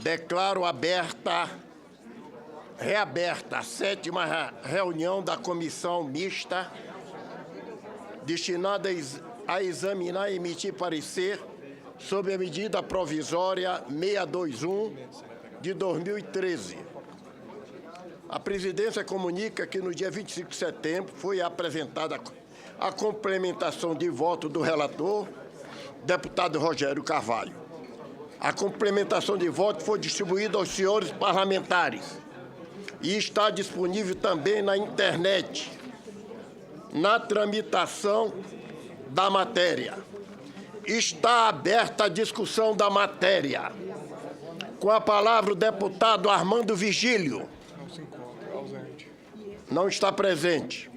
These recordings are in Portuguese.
Declaro reaberta a 7ª reunião da Comissão Mista, destinada a examinar e emitir parecer sobre a medida provisória 621 de 2013. A presidência comunica que no dia 25 de setembro foi apresentada a complementação de voto do relator, deputado Rogério Carvalho. A complementação de voto foi distribuída aos senhores parlamentares e está disponível também na internet, na tramitação da matéria. Está aberta a discussão da matéria. Com a palavra o deputado Armando Vigílio. Não está presente.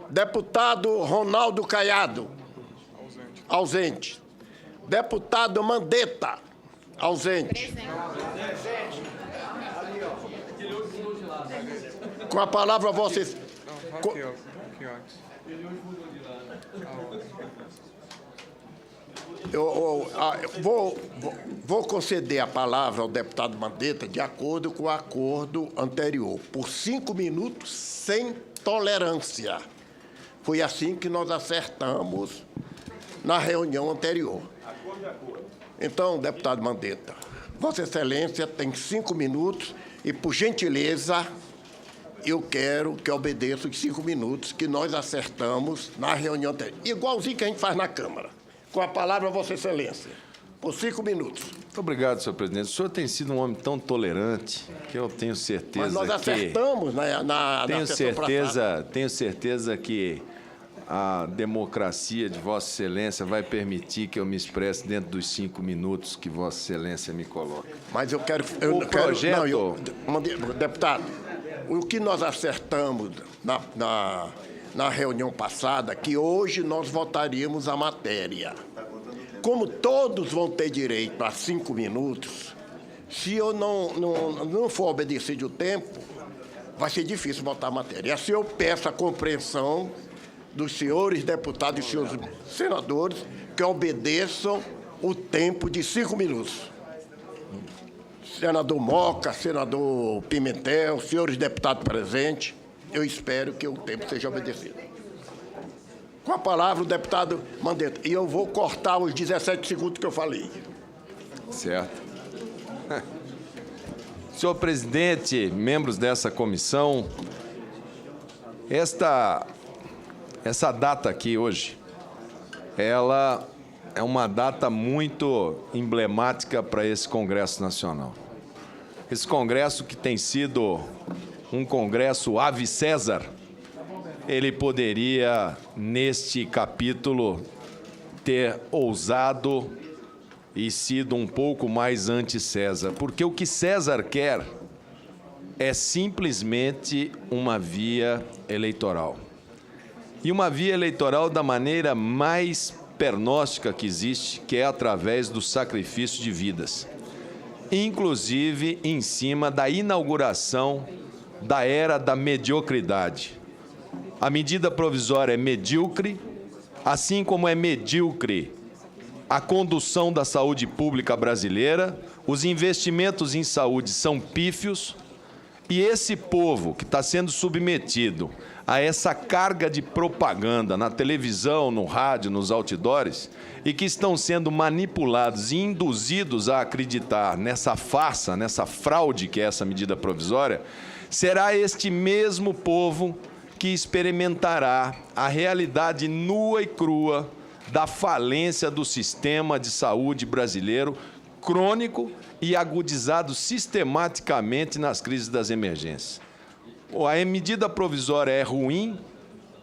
Deputado Ronaldo Caiado. Ausente. Deputado Mandetta. Ausente. Com a palavra vocês. Eu vou conceder a palavra ao deputado Mandetta de acordo com o acordo anterior, por 5 minutos, sem tolerância. Foi assim que nós acertamos na reunião anterior. Então, deputado Mandetta, Vossa Excelência tem 5 minutos e, por gentileza, eu quero que obedeça os 5 minutos que nós acertamos na reunião anterior. Igualzinho que a gente faz na Câmara. Com a palavra, Vossa Excelência, por 5 minutos. Muito obrigado, senhor presidente. O senhor tem sido um homem tão tolerante que eu tenho certeza Mas nós acertamos na sessão passada. Tenho certeza que a democracia de Vossa Excelência vai permitir que eu me expresse dentro dos 5 minutos que Vossa Excelência me coloca. Mas eu quero... Deputado, o que nós acertamos na reunião passada, que hoje nós votaríamos a matéria. Como todos vão ter direito a 5 minutos, se eu não for obedecido o tempo, vai ser difícil votar a matéria. E assim eu peço a compreensão dos senhores deputados e senhores senadores que obedeçam o tempo de 5 minutos. Senador Moca, senador Pimentel, senhores deputados presentes, eu espero que o tempo seja obedecido. Com a palavra, o deputado Mandetta. E eu vou cortar os 17 segundos que eu falei. Certo. Senhor presidente, membros dessa comissão, essa data aqui hoje, ela é uma data muito emblemática para esse Congresso Nacional. Esse Congresso que tem sido um Congresso Ave César, ele poderia, neste capítulo, ter ousado e sido um pouco mais anti-César, porque o que César quer é simplesmente uma via eleitoral. E uma via eleitoral da maneira mais pernóstica que existe, que é através do sacrifício de vidas, inclusive em cima da inauguração da era da mediocridade. A medida provisória é medíocre, assim como é medíocre a condução da saúde pública brasileira, os investimentos em saúde são pífios, e esse povo que está sendo submetido a essa carga de propaganda na televisão, no rádio, nos outdoors, e que estão sendo manipulados e induzidos a acreditar nessa farsa, nessa fraude que é essa medida provisória, será este mesmo povo que experimentará a realidade nua e crua da falência do sistema de saúde brasileiro, crônico e agudizado sistematicamente nas crises das emergências. A medida provisória é ruim,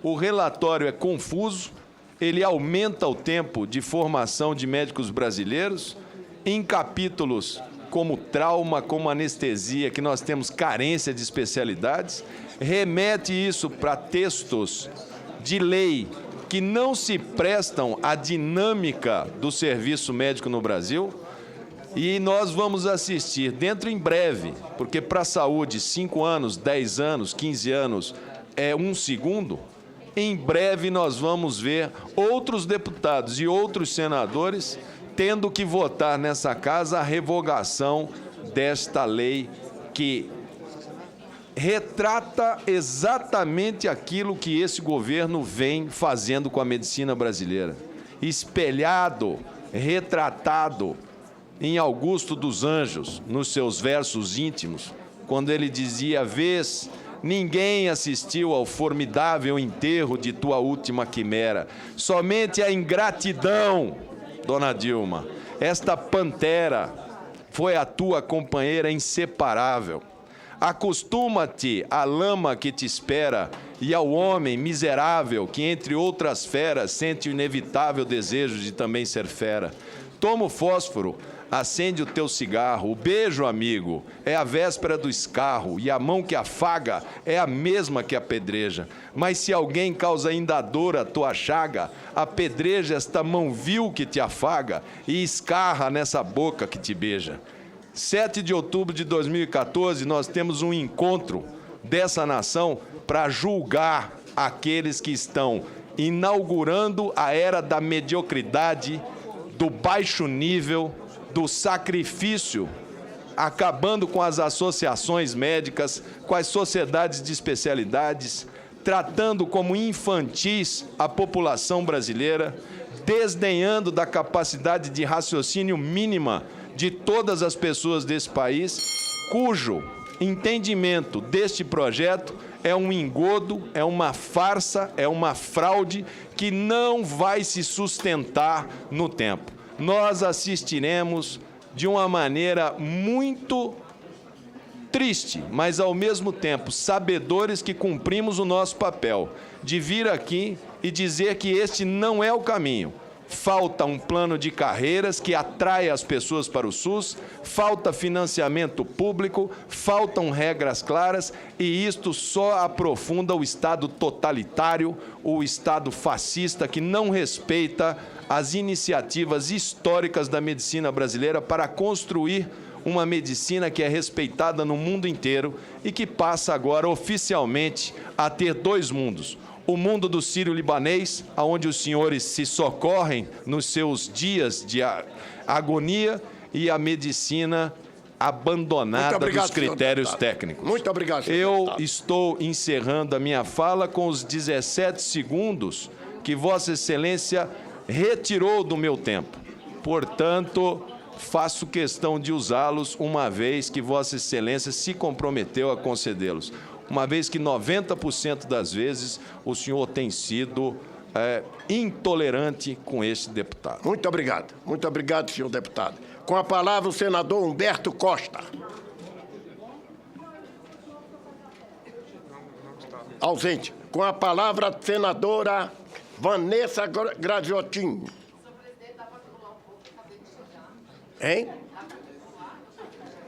o relatório é confuso, ele aumenta o tempo de formação de médicos brasileiros em capítulos como trauma, como anestesia, que nós temos carência de especialidades, remete isso para textos de lei que não se prestam à dinâmica do serviço médico no Brasil, e nós vamos assistir dentro em breve, porque para a saúde 5 anos, 10 anos, 15 anos é 1 segundo, em breve nós vamos ver outros deputados e outros senadores tendo que votar nessa casa a revogação desta lei que retrata exatamente aquilo que esse governo vem fazendo com a medicina brasileira. Espelhado, retratado em Augusto dos Anjos, nos seus versos íntimos, quando ele dizia: "Vês, ninguém assistiu ao formidável enterro de tua última quimera. Somente a ingratidão, dona Dilma, esta pantera, foi a tua companheira inseparável. Acostuma-te à lama que te espera e ao homem miserável que, entre outras feras, sente o inevitável desejo de também ser fera. Toma o fósforo, acende o teu cigarro, o beijo, amigo, é a véspera do escarro, e a mão que afaga é a mesma que apedreja. Mas se alguém causa ainda dor à tua chaga, apedreja esta mão vil que te afaga e escarra nessa boca que te beija." 7 de outubro de 2014, nós temos um encontro dessa nação para julgar aqueles que estão inaugurando a era da mediocridade, do baixo nível, do sacrifício, acabando com as associações médicas, com as sociedades de especialidades, tratando como infantis a população brasileira, desdenhando da capacidade de raciocínio mínima de todas as pessoas desse país, cujo entendimento deste projeto é um engodo, é uma farsa, é uma fraude que não vai se sustentar no tempo. Nós assistiremos de uma maneira muito triste, mas ao mesmo tempo sabedores que cumprimos o nosso papel de vir aqui e dizer que este não é o caminho. Falta um plano de carreiras que atraia as pessoas para o SUS, falta financiamento público, faltam regras claras, e isto só aprofunda o Estado totalitário, o Estado fascista que não respeita as iniciativas históricas da medicina brasileira para construir uma medicina que é respeitada no mundo inteiro e que passa agora oficialmente a ter dois mundos. O mundo do sírio-libanês, onde os senhores se socorrem nos seus dias de agonia, e a medicina abandonada dos critérios técnicos. Muito obrigado, senhor Eu deputado. estou encerrando a minha fala com os 17 segundos que Vossa Excelência retirou do meu tempo. Portanto, faço questão de usá-los, uma vez que Vossa Excelência se comprometeu a concedê-los. Uma vez que 90% das vezes o senhor tem sido intolerante com este deputado. Muito obrigado, senhor deputado. Com a palavra, o senador Humberto Costa. Ausente. Com a palavra, a senadora Vanessa Graziotin. Hein?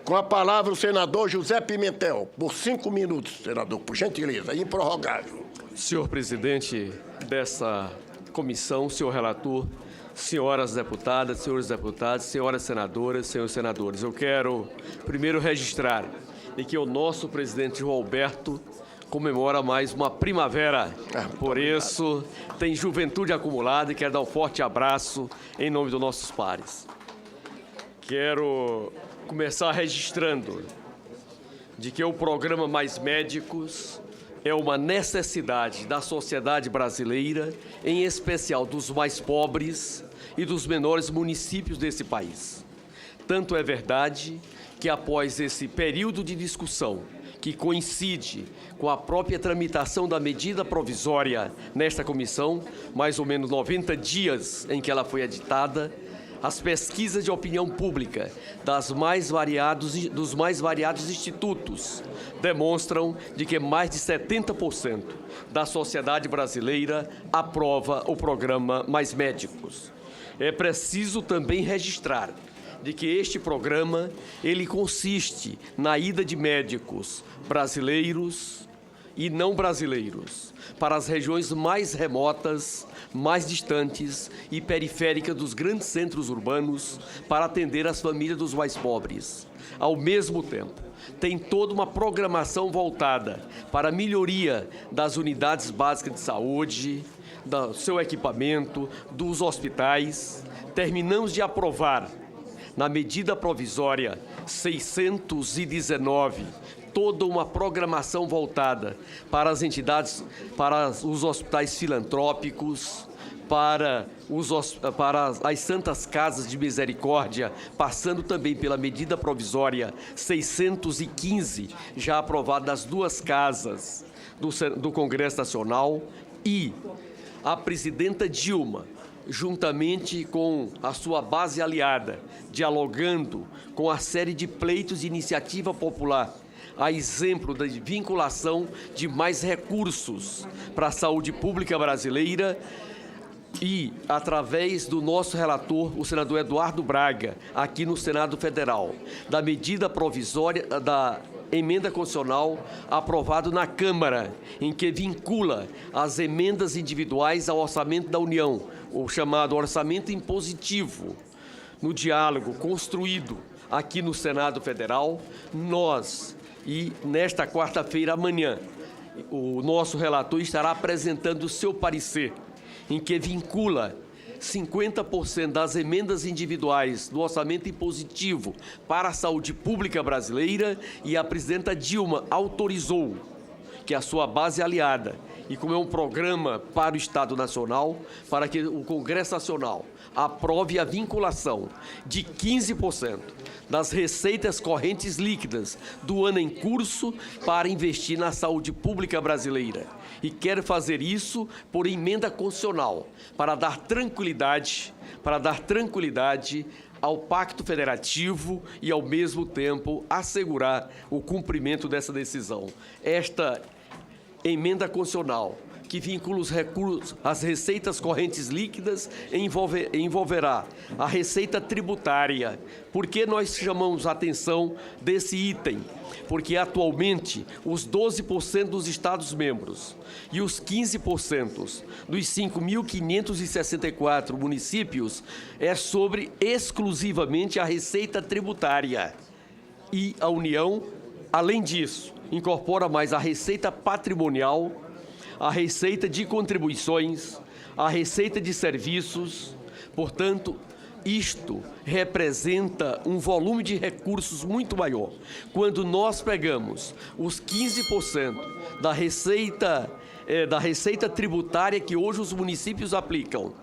Com a palavra, o senador José Pimentel. Por 5 minutos, senador, por gentileza, improrrogável. Senhor presidente dessa comissão, senhor relator, senhoras deputadas, senhores deputados, senhoras senadoras, senhores senadores, eu quero primeiro registrar de que o nosso presidente João Alberto comemora mais uma primavera. Por isso, tem juventude acumulada e quero dar um forte abraço em nome dos nossos pares. Quero começar registrando de que o programa Mais Médicos é uma necessidade da sociedade brasileira, em especial dos mais pobres e dos menores municípios desse país. Tanto é verdade que, após esse período de discussão, que coincide com a própria tramitação da medida provisória nesta comissão, mais ou menos 90 dias em que ela foi editada, as pesquisas de opinião pública dos mais variados institutos demonstram de que mais de 70% da sociedade brasileira aprova o programa Mais Médicos. É preciso também registrar de que este programa ele consiste na ida de médicos brasileiros e não brasileiros para as regiões mais remotas, mais distantes e periféricas dos grandes centros urbanos para atender as famílias dos mais pobres. Ao mesmo tempo, tem toda uma programação voltada para a melhoria das unidades básicas de saúde, do seu equipamento, dos hospitais. Terminamos de aprovar na medida provisória 619, toda uma programação voltada para as entidades, para os hospitais filantrópicos, para as Santas Casas de Misericórdia, passando também pela medida provisória 615, já aprovada nas duas casas do Congresso Nacional, e a presidenta Dilma, juntamente com a sua base aliada, dialogando com a série de pleitos de iniciativa popular, a exemplo da vinculação de mais recursos para a saúde pública brasileira, e, através do nosso relator, o senador Eduardo Braga, aqui no Senado Federal, da medida provisória, da emenda constitucional aprovada na Câmara, em que vincula as emendas individuais ao orçamento da União, o chamado orçamento impositivo. No diálogo construído aqui no Senado Federal, nós, e nesta quarta-feira, amanhã, o nosso relator estará apresentando o seu parecer, em que vincula 50% das emendas individuais do orçamento impositivo para a saúde pública brasileira, e a presidenta Dilma autorizou que a sua base aliada, e como é um programa para o Estado Nacional, para que o Congresso Nacional aprove a vinculação de 15% das receitas correntes líquidas do ano em curso para investir na saúde pública brasileira. E quero fazer isso por emenda constitucional, para dar tranquilidade ao Pacto Federativo e, ao mesmo tempo, assegurar o cumprimento dessa decisão. Esta emenda constitucional, que vincula os recursos, as receitas correntes líquidas, envolverá a receita tributária. Por que nós chamamos a atenção desse item? Porque, atualmente, os 12% dos Estados-membros e os 15% dos 5.564 municípios é sobre exclusivamente a receita tributária. E a União, além disso, incorpora mais a receita patrimonial, a receita de contribuições, a receita de serviços. Portanto, isto representa um volume de recursos muito maior. Quando nós pegamos os 15% da receita tributária que hoje os municípios aplicam,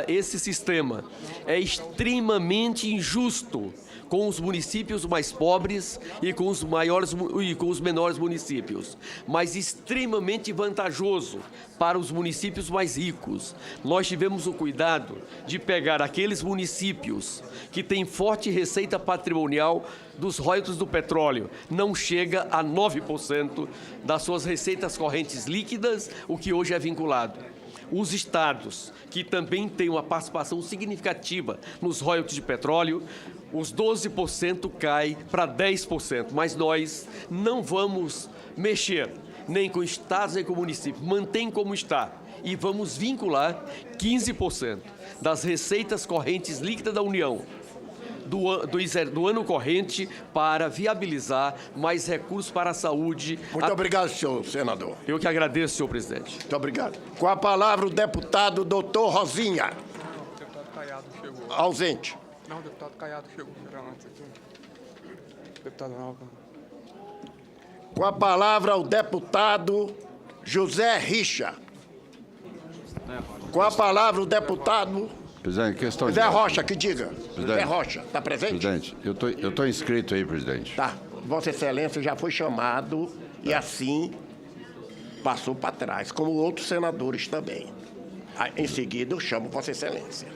esse sistema é extremamente injusto com os municípios mais pobres e com os menores municípios, mas extremamente vantajoso para os municípios mais ricos. Nós tivemos o cuidado de pegar aqueles municípios que têm forte receita patrimonial dos royalties do petróleo, não chega a 9% das suas receitas correntes líquidas, o que hoje é vinculado. Os estados, que também têm uma participação significativa nos royalties de petróleo, os 12% cai para 10%, mas nós não vamos mexer nem com estados nem com municípios, mantém como está, e vamos vincular 15% das receitas correntes líquidas da União do ano corrente para viabilizar mais recursos para a saúde. Muito obrigado, senhor senador. Eu que agradeço, senhor presidente. Muito obrigado. Com a palavra, o deputado doutor Rosinha. O deputado Caiado chegou. Ausente. Não, o deputado Caiado chegou. Deputado Alva. Com a palavra, o deputado José Richa. Com a palavra, o deputado Presidente, questão Zé de... Rocha, que diga. Zé Rocha, está presente? Presidente, eu tô inscrito aí, presidente. Tá. Vossa Excelência já foi chamado e assim passou para trás, como outros senadores também. Em seguida, eu chamo Vossa Excelência.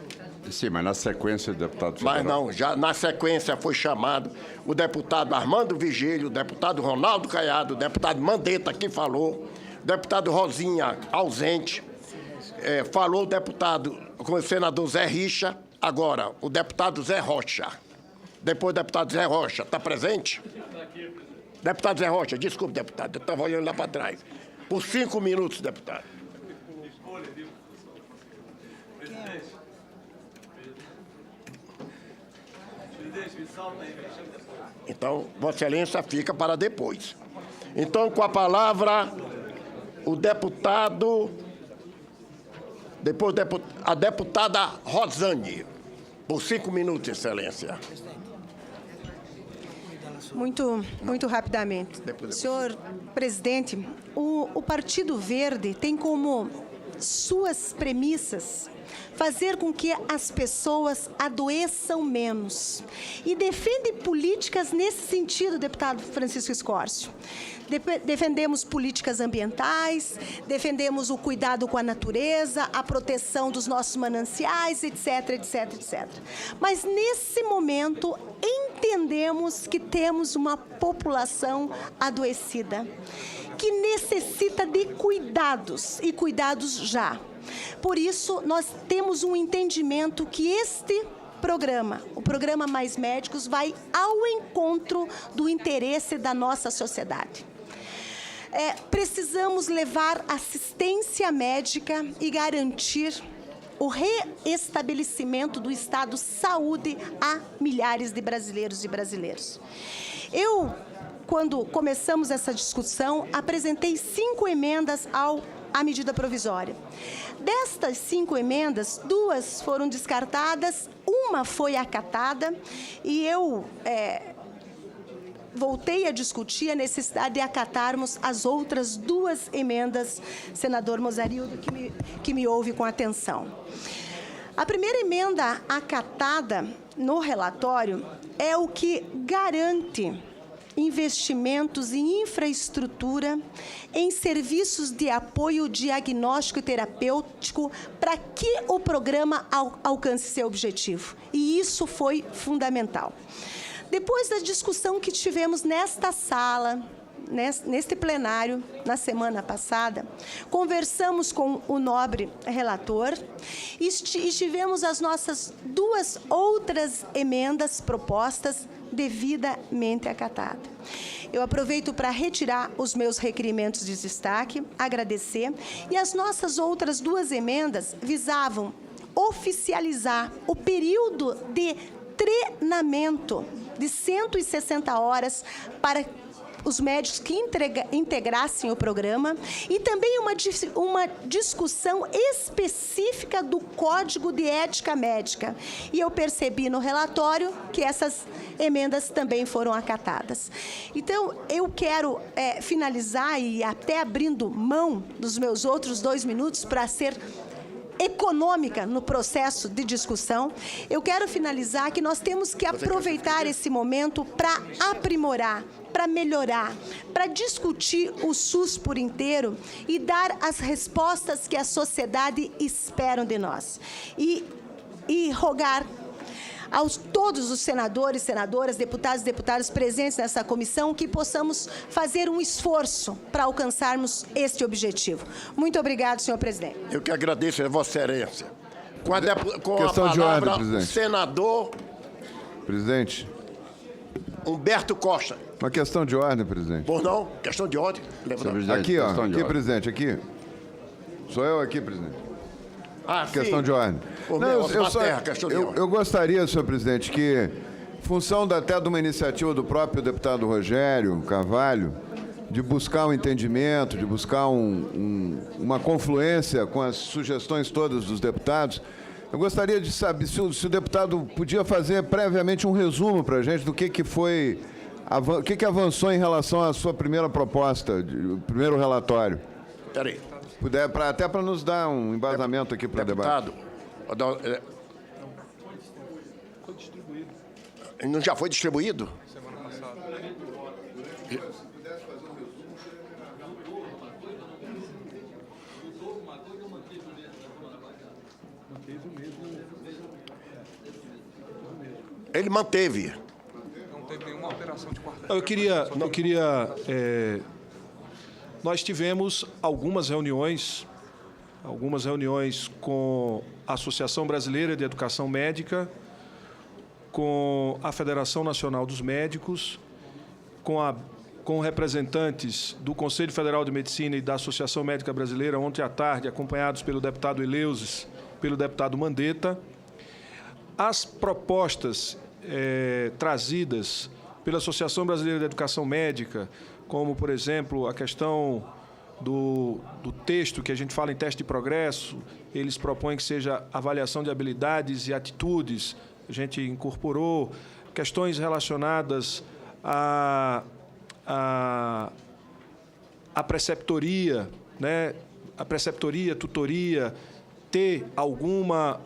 Sim, mas na sequência, deputado federal. Mas não, já na sequência foi chamado o deputado Armando Vigílio, o deputado Ronaldo Caiado, o deputado Mandetta, que falou, o deputado Rosinha, ausente, falou o senador Zé Richa, agora o deputado Zé Rocha. Depois o deputado Zé Rocha, está presente? Deputado Zé Rocha, desculpe, deputado, eu estava olhando lá para trás. Por 5 minutos, deputado. Então, Vossa Excelência fica para depois. Então, com a palavra, o deputado... Depois a deputada Rosane. Por 5 minutos, Excelência. Muito rapidamente. Senhor presidente, o Partido Verde tem como suas premissas fazer com que as pessoas adoeçam menos. E defende políticas nesse sentido, deputado Francisco Escórcio. Defendemos políticas ambientais, defendemos o cuidado com a natureza, a proteção dos nossos mananciais, etc, etc, etc. Mas, nesse momento, entendemos que temos uma população adoecida, que necessita de cuidados, e cuidados já. Por isso, nós temos um entendimento que este programa, o programa Mais Médicos, vai ao encontro do interesse da nossa sociedade. Precisamos levar assistência médica e garantir o reestabelecimento do estado de saúde a milhares de brasileiros e brasileiras. Eu, quando começamos essa discussão, apresentei 5 emendas à medida provisória. Destas 5 emendas, 2 foram descartadas, uma foi acatada, e eu voltei a discutir a necessidade de acatarmos as outras 2 emendas, senador Mozarildo, que me ouve com atenção. A primeira emenda acatada no relatório é o que garante investimentos em infraestrutura, em serviços de apoio diagnóstico e terapêutico para que o programa alcance seu objetivo. E isso foi fundamental. Depois da discussão que tivemos nesta sala, neste plenário, na semana passada, conversamos com o nobre relator e tivemos as nossas 2 outras emendas propostas devidamente acatadas. Eu aproveito para retirar os meus requerimentos de destaque, agradecer, e as nossas outras 2 emendas visavam oficializar o período de treinamento de 160 horas para os médicos que integrassem o programa, e também uma discussão específica do Código de Ética Médica. E eu percebi no relatório que essas emendas também foram acatadas. Então, eu quero finalizar, e até abrindo mão dos meus outros 2 minutos para ser econômica no processo de discussão, eu quero finalizar que nós temos que aproveitar esse momento para aprimorar, para melhorar, para discutir o SUS por inteiro e dar as respostas que a sociedade espera de nós. E rogar aos todos os senadores, senadoras, deputados e deputadas presentes nessa comissão que possamos fazer um esforço para alcançarmos este objetivo. Muito obrigado, senhor presidente. Eu que agradeço a Vossa Excelência. Com a Questão de ordem, palavra, presidente. senador Presidente, Humberto Costa. uma questão de ordem, presidente. Por não? Questão de ordem. Lembra? Aqui, Questão de aqui, ordem. presidente, aqui. Sou eu aqui, presidente. Questão sim. de ordem. Eu gostaria, senhor presidente, que, em função até de uma iniciativa do próprio deputado Rogério Carvalho, de buscar um entendimento, de buscar uma confluência com as sugestões todas dos deputados, eu gostaria de saber se o deputado podia fazer previamente um resumo para a gente do que foi, o que avançou em relação à sua primeira proposta, o primeiro relatório. Peraí. Puder, até para nos dar um embasamento aqui para o debate. Deputado, não já foi distribuído? Semana passada. Ele manteve. Não teve nenhuma alteração de quarta. Nós tivemos algumas reuniões com a Associação Brasileira de Educação Médica, com a Federação Nacional dos Médicos, com representantes do Conselho Federal de Medicina e da Associação Médica Brasileira, ontem à tarde, acompanhados pelo deputado Eleusis, pelo deputado Mandetta. As propostas trazidas pela Associação Brasileira de Educação Médica, como, por exemplo, a questão do texto que a gente fala em teste de progresso, eles propõem que seja avaliação de habilidades e atitudes a gente incorporou questões relacionadas à preceptoria, né? A preceptoria, tutoria, ter alguma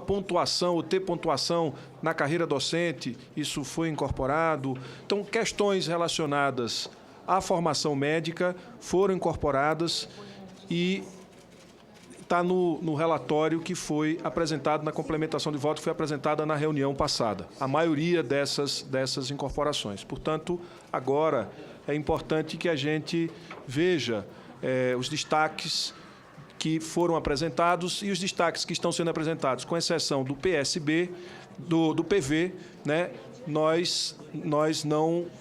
pontuação, ou ter pontuação na carreira docente, isso foi incorporado. Então, questões relacionadas à formação médica foram incorporadas e está no relatório que foi apresentado na complementação de voto, que foi apresentada na reunião passada. A maioria dessas incorporações. Portanto, agora é importante que a gente veja os destaques que foram apresentados e os destaques que estão sendo apresentados, com exceção do PSB, do PV, né? Nós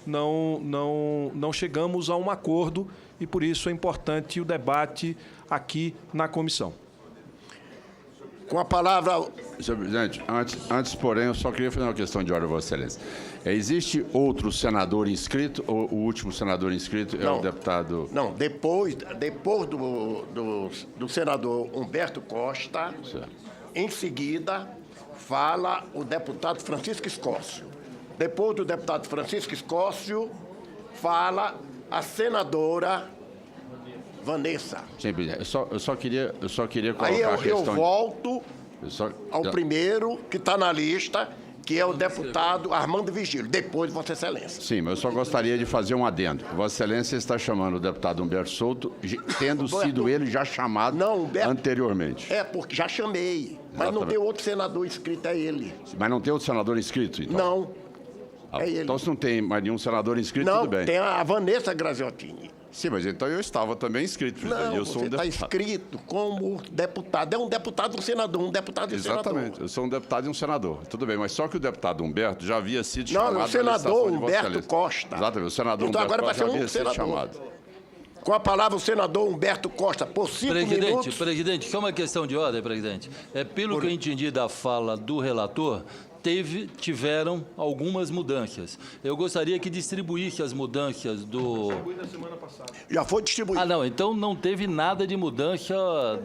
não chegamos a um acordo e, por isso, é importante o debate aqui na comissão. Com a palavra... Senhor presidente, antes, porém, eu só queria fazer uma questão de ordem, Vossa Excelência. Existe outro senador inscrito, ou o último senador inscrito é o deputado... Não, depois do senador Humberto Costa, Certo. Em seguida, fala o deputado Francisco Escócio. Depois do deputado Francisco Escócio, fala a senadora Vanessa. Sim, presidente. Eu só queria colocar Aí a questão... eu volto ao primeiro que está na lista, que é o deputado Armando Vigílio, depois Vossa Excelência. Sim, mas eu só gostaria de fazer um adendo. Vossa Excelência está chamando o deputado Humberto Souto, tendo sido ele já chamado anteriormente. É, porque já chamei, mas não tem outro senador inscrito, é ele. Mas não tem outro senador inscrito, então? Não, é ele. Então, se não tem mais nenhum senador inscrito, Não, tudo bem. tem a Vanessa Graziottini. Sim, mas então eu estava também inscrito, presidente. Não, Eu sou você um está deputado. inscrito como deputado. É um deputado, um senador, um deputado e um senador. Exatamente, eu sou um deputado e um senador. Tudo bem, mas só que o deputado Humberto já havia sido chamado... Não, o na senador licitação de Vossa Humberto Excelência. Costa. Exatamente, o senador Então Humberto agora vai Costa ser já um havia sido senador. chamado. Com a palavra o senador Humberto Costa, por 5 minutos. Presidente, só uma questão de ordem, presidente. Pelo que eu entendi da fala do relator, tiveram algumas mudanças. Eu gostaria que distribuísse as mudanças do... Já foi distribuído. Ah, não, então não teve nada de mudança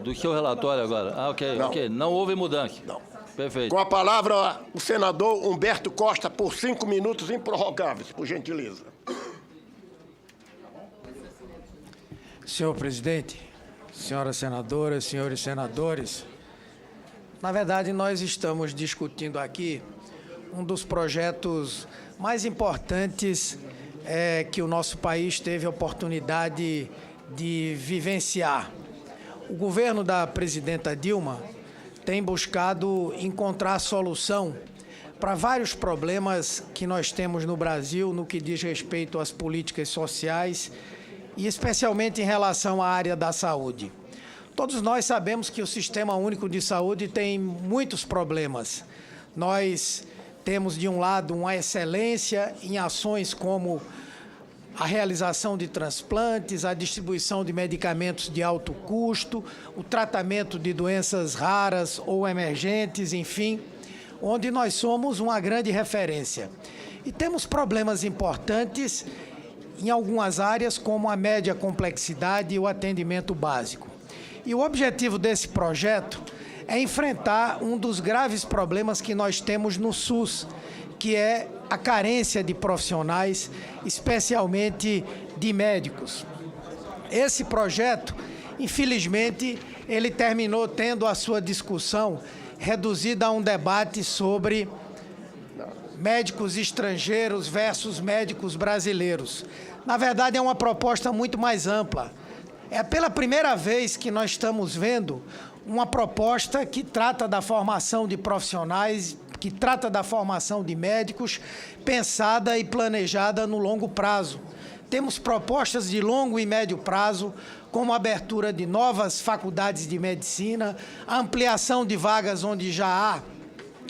do seu relatório agora. Ah, ok, Não. ok. Não houve mudança. Não. Perfeito. Com a palavra o senador Humberto Costa, por 5 minutos improrrogáveis, por gentileza. Senhor presidente, senhoras senadoras, senhores senadores, na verdade nós estamos discutindo aqui um dos projetos mais importantes que o nosso país teve a oportunidade de vivenciar. O governo da presidenta Dilma tem buscado encontrar solução para vários problemas que nós temos no Brasil no que diz respeito às políticas sociais e especialmente em relação à área da saúde. Todos nós sabemos que o Sistema Único de Saúde tem muitos problemas. Nós temos, de um lado, uma excelência em ações como a realização de transplantes, a distribuição de medicamentos de alto custo, o tratamento de doenças raras ou emergentes, enfim, onde nós somos uma grande referência. E temos problemas importantes em algumas áreas, como a média complexidade e o atendimento básico. E o objetivo desse projeto é enfrentar um dos graves problemas que nós temos no SUS, que é a carência de profissionais, especialmente de médicos. Esse projeto, infelizmente, ele terminou tendo a sua discussão reduzida a um debate sobre médicos estrangeiros versus médicos brasileiros. Na verdade, é uma proposta muito mais ampla. É pela primeira vez que nós estamos vendo uma proposta que trata da formação de profissionais, que trata da formação de médicos, pensada e planejada no longo prazo. Temos propostas de longo e médio prazo, como a abertura de novas faculdades de medicina, a ampliação de vagas onde já há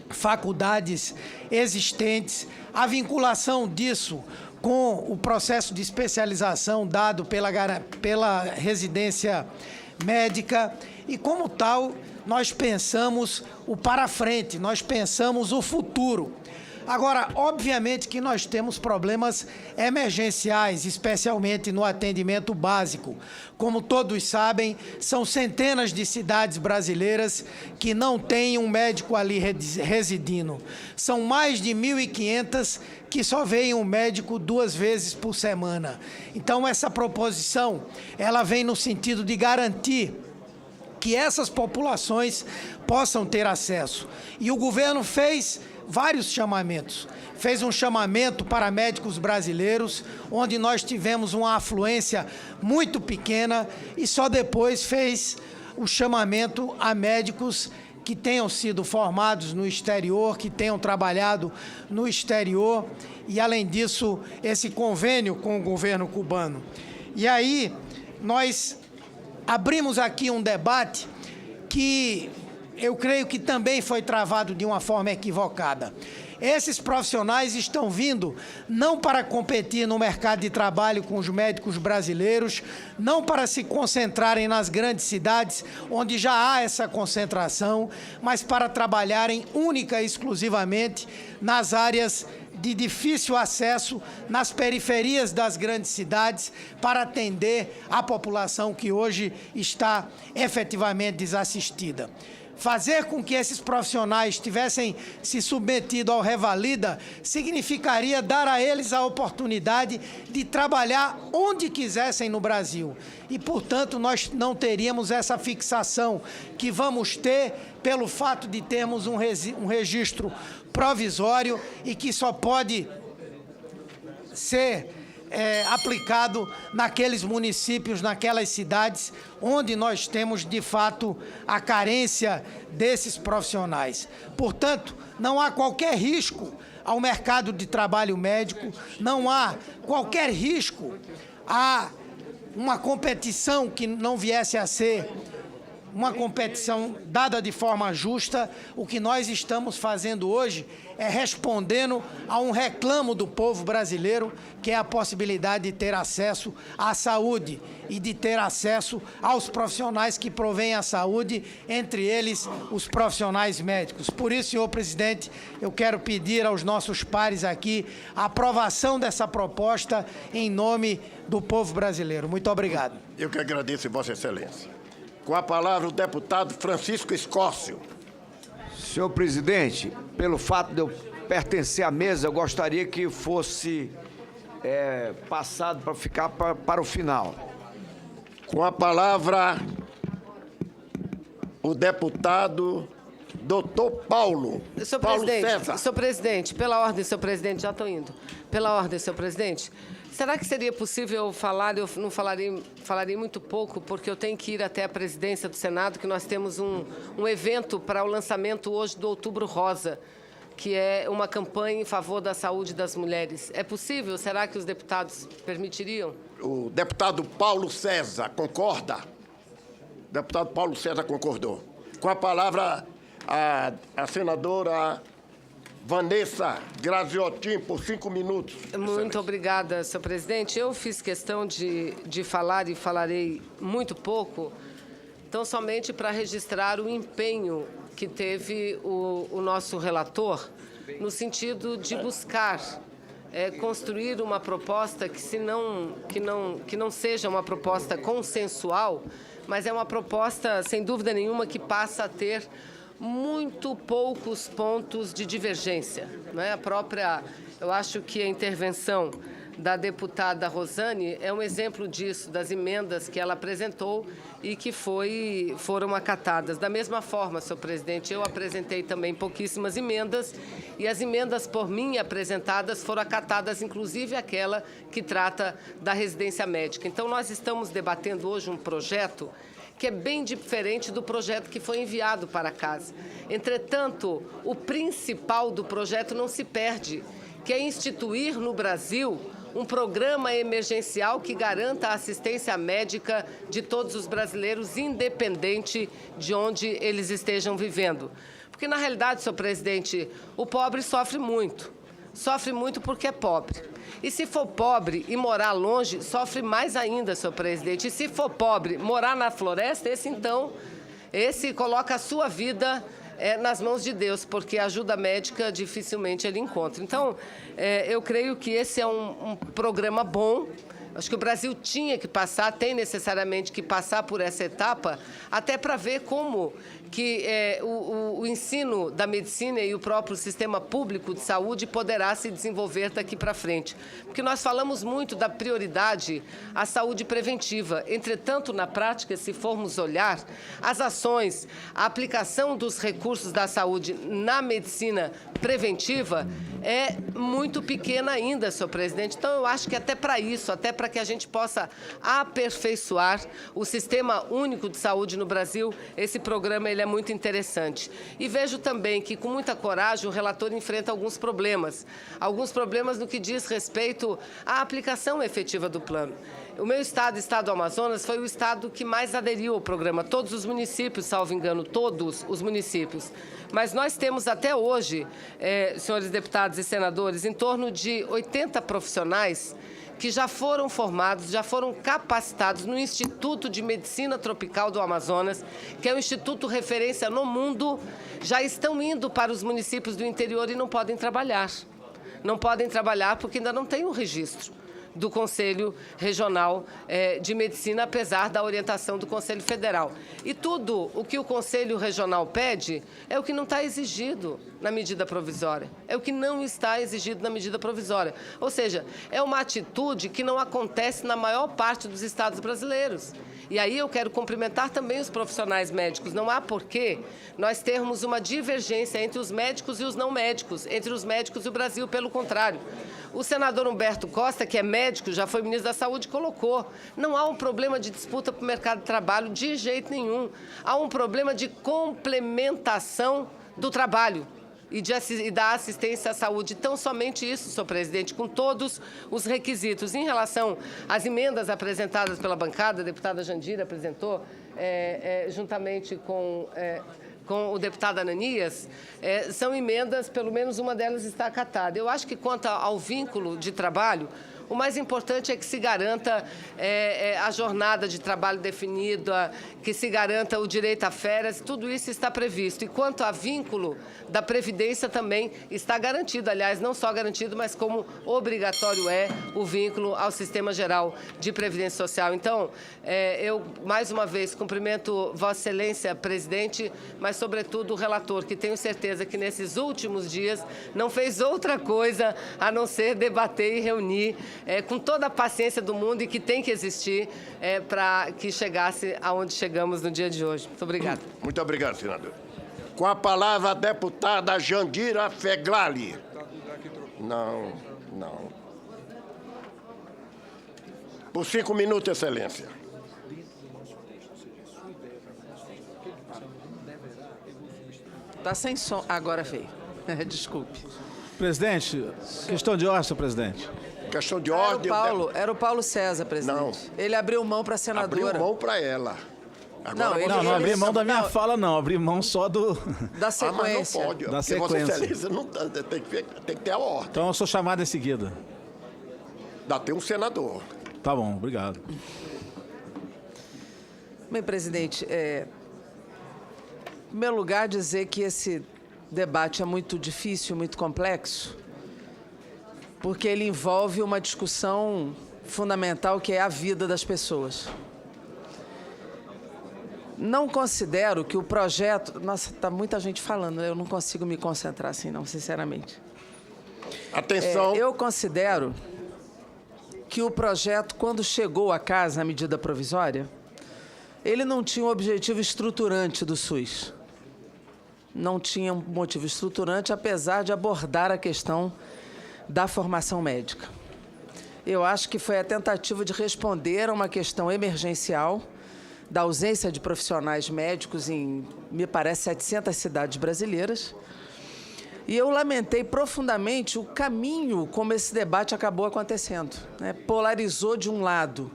faculdades existentes, a vinculação disso com o processo de especialização dado pela residência médica e, como tal, nós pensamos o para frente, nós pensamos o futuro. Agora, obviamente que nós temos problemas emergenciais, especialmente no atendimento básico. Como todos sabem, são centenas de cidades brasileiras que não têm um médico ali residindo. São mais de 1.500 que só veem um médico 2 vezes por semana. Então, essa proposição, ela vem no sentido de garantir que essas populações possam ter acesso. E o governo fez vários chamamentos. Fez um chamamento para médicos brasileiros, onde nós tivemos uma afluência muito pequena, e só depois fez o chamamento a médicos que tenham sido formados no exterior, que tenham trabalhado no exterior, e, além disso, esse convênio com o governo cubano. E aí, nós abrimos aqui um debate que eu creio que também foi travado de uma forma equivocada. Esses profissionais estão vindo não para competir no mercado de trabalho com os médicos brasileiros, não para se concentrarem nas grandes cidades, onde já há essa concentração, mas para trabalharem única e exclusivamente nas áreas de difícil acesso, nas periferias das grandes cidades, para atender a população que hoje está efetivamente desassistida. Fazer com que esses profissionais tivessem se submetido ao Revalida significaria dar a eles a oportunidade de trabalhar onde quisessem no Brasil. E, portanto, nós não teríamos essa fixação que vamos ter pelo fato de termos um registro provisório e que só pode ser aplicado naqueles municípios, naquelas cidades onde nós temos, de fato, a carência desses profissionais. Portanto, não há qualquer risco ao mercado de trabalho médico, não há qualquer risco a uma competição que não viesse a ser uma competição dada de forma justa. O que nós estamos fazendo hoje é respondendo a um reclamo do povo brasileiro, que é a possibilidade de ter acesso à saúde e de ter acesso aos profissionais que provêm a saúde, entre eles os profissionais médicos. Por isso, senhor presidente, eu quero pedir aos nossos pares aqui a aprovação dessa proposta em nome do povo brasileiro. Muito obrigado. Eu que agradeço, Vossa Excelência. Com a palavra, o deputado Francisco Escócio. Senhor presidente, pelo fato de eu pertencer à mesa, eu gostaria que fosse passado para ficar para o final. Com a palavra, o deputado doutor Paulo. Paulo César. Senhor presidente, pela ordem, senhor presidente, já estou indo. Pela ordem, senhor presidente. Será que seria possível falar, eu não falarei muito pouco, porque eu tenho que ir até a presidência do Senado, que nós temos um evento para o lançamento hoje do Outubro Rosa, que é uma campanha em favor da saúde das mulheres. É possível? Será que os deputados permitiriam? O deputado Paulo César, concorda? O deputado Paulo César concordou. Com a palavra, a senadora Vanessa Graziotin, por 5 minutos. Muito obrigada, senhor presidente. Eu fiz questão de falar e falarei muito pouco, então somente para registrar o empenho que teve o nosso relator, no sentido de buscar construir uma proposta que não seja uma proposta consensual, mas é uma proposta, sem dúvida nenhuma, que passa a ter muito poucos pontos de divergência. Não é? Eu acho que a intervenção da deputada Rosane é um exemplo disso, das emendas que ela apresentou e que foram acatadas. Da mesma forma, senhor presidente, eu apresentei também pouquíssimas emendas e as emendas por mim apresentadas foram acatadas, inclusive aquela que trata da residência médica. Então, nós estamos debatendo hoje um projeto que é bem diferente do projeto que foi enviado para casa. Entretanto, o principal do projeto não se perde, que é instituir no Brasil um programa emergencial que garanta a assistência médica de todos os brasileiros, independente de onde eles estejam vivendo. Porque, na realidade, senhor presidente, o pobre sofre muito. Sofre muito porque é pobre. E se for pobre e morar longe, sofre mais ainda, senhor presidente. E se for pobre, morar na floresta, esse coloca a sua vida nas mãos de Deus, porque ajuda médica dificilmente ele encontra. Então, eu creio que esse é um programa bom. Acho que o Brasil tinha que passar, tem necessariamente que passar por essa etapa, até para ver como que o ensino da medicina e o próprio sistema público de saúde poderá se desenvolver daqui para frente. Porque nós falamos muito da prioridade à saúde preventiva. Entretanto, na prática, se formos olhar, as ações, a aplicação dos recursos da saúde na medicina preventiva é muito pequena ainda, senhor presidente. Então, eu acho que até para isso, até para que a gente possa aperfeiçoar o Sistema Único de Saúde no Brasil, esse programa ele é muito interessante. E vejo também que, com muita coragem, o relator enfrenta alguns problemas no que diz respeito à aplicação efetiva do plano. O meu estado, o estado do Amazonas, foi o estado que mais aderiu ao programa. Todos os municípios, salvo engano, todos os municípios. Mas nós temos até hoje, senhores deputados e senadores, em torno de 80 profissionais que já foram formados, já foram capacitados no Instituto de Medicina Tropical do Amazonas, que é um instituto referência no mundo, já estão indo para os municípios do interior e não podem trabalhar. Não podem trabalhar porque ainda não tem o registro do Conselho Regional de Medicina, apesar da orientação do Conselho Federal. E tudo o que o Conselho Regional pede é o que não está exigido na medida provisória. É o que não está exigido na medida provisória. Ou seja, é uma atitude que não acontece na maior parte dos estados brasileiros. E aí eu quero cumprimentar também os profissionais médicos. Não há porquê nós termos uma divergência entre os médicos e os não médicos, entre os médicos e o Brasil, pelo contrário. O senador Humberto Costa, que é médico, já foi ministro da Saúde, colocou. Não há um problema de disputa para o mercado de trabalho de jeito nenhum. Há um problema de complementação do trabalho e da assistência à saúde. Então, somente isso, senhor presidente, com todos os requisitos. Em relação às emendas apresentadas pela bancada, a deputada Jandira apresentou, juntamente com o deputado Ananias, são emendas, pelo menos uma delas está acatada. Eu acho que, quanto ao vínculo de trabalho, o mais importante é que se garanta a jornada de trabalho definida, que se garanta o direito a férias, tudo isso está previsto. E quanto a vínculo da Previdência também está garantido, aliás, não só garantido, mas como obrigatório é o vínculo ao Sistema Geral de Previdência Social. Então, eu, mais uma vez, cumprimento Vossa Excelência, presidente, mas, sobretudo, o relator, que tenho certeza que, nesses últimos dias, não fez outra coisa a não ser debater e reunir com toda a paciência do mundo e que tem que existir para que chegasse aonde chegamos no dia de hoje. Muito obrigada. Muito obrigado, senador. Com a palavra, a deputada Jandira Feglali. Não. Por 5 minutos, Excelência. Está sem som. Agora veio. Desculpe. Presidente, questão de ordem, senhor presidente. Questão de ordem. Era o Paulo César, presidente. Não. Ele abriu mão para a senadora. Abriu mão para ela. Agora não abri mão da minha fala, não. Abri mão só da sequência. Mas não pode. Da sequência. Vossa Excelência não tem que ter a ordem. Então eu sou chamado em seguida. Dá ter um senador. Tá bom, obrigado. Bem, presidente, em primeiro lugar, dizer que esse debate é muito difícil, muito complexo, porque ele envolve uma discussão fundamental que é a vida das pessoas. Não considero que o projeto... Nossa, está muita gente falando, eu não consigo me concentrar assim, não, sinceramente. Atenção. Eu considero que o projeto, quando chegou à casa, a medida provisória, ele não tinha um objetivo estruturante do SUS. Não tinha um motivo estruturante, apesar de abordar a questão da formação médica. Eu acho que foi a tentativa de responder a uma questão emergencial da ausência de profissionais médicos em, me parece, 700 cidades brasileiras. E eu lamentei profundamente o caminho como esse debate acabou acontecendo, né? Polarizou, de um lado,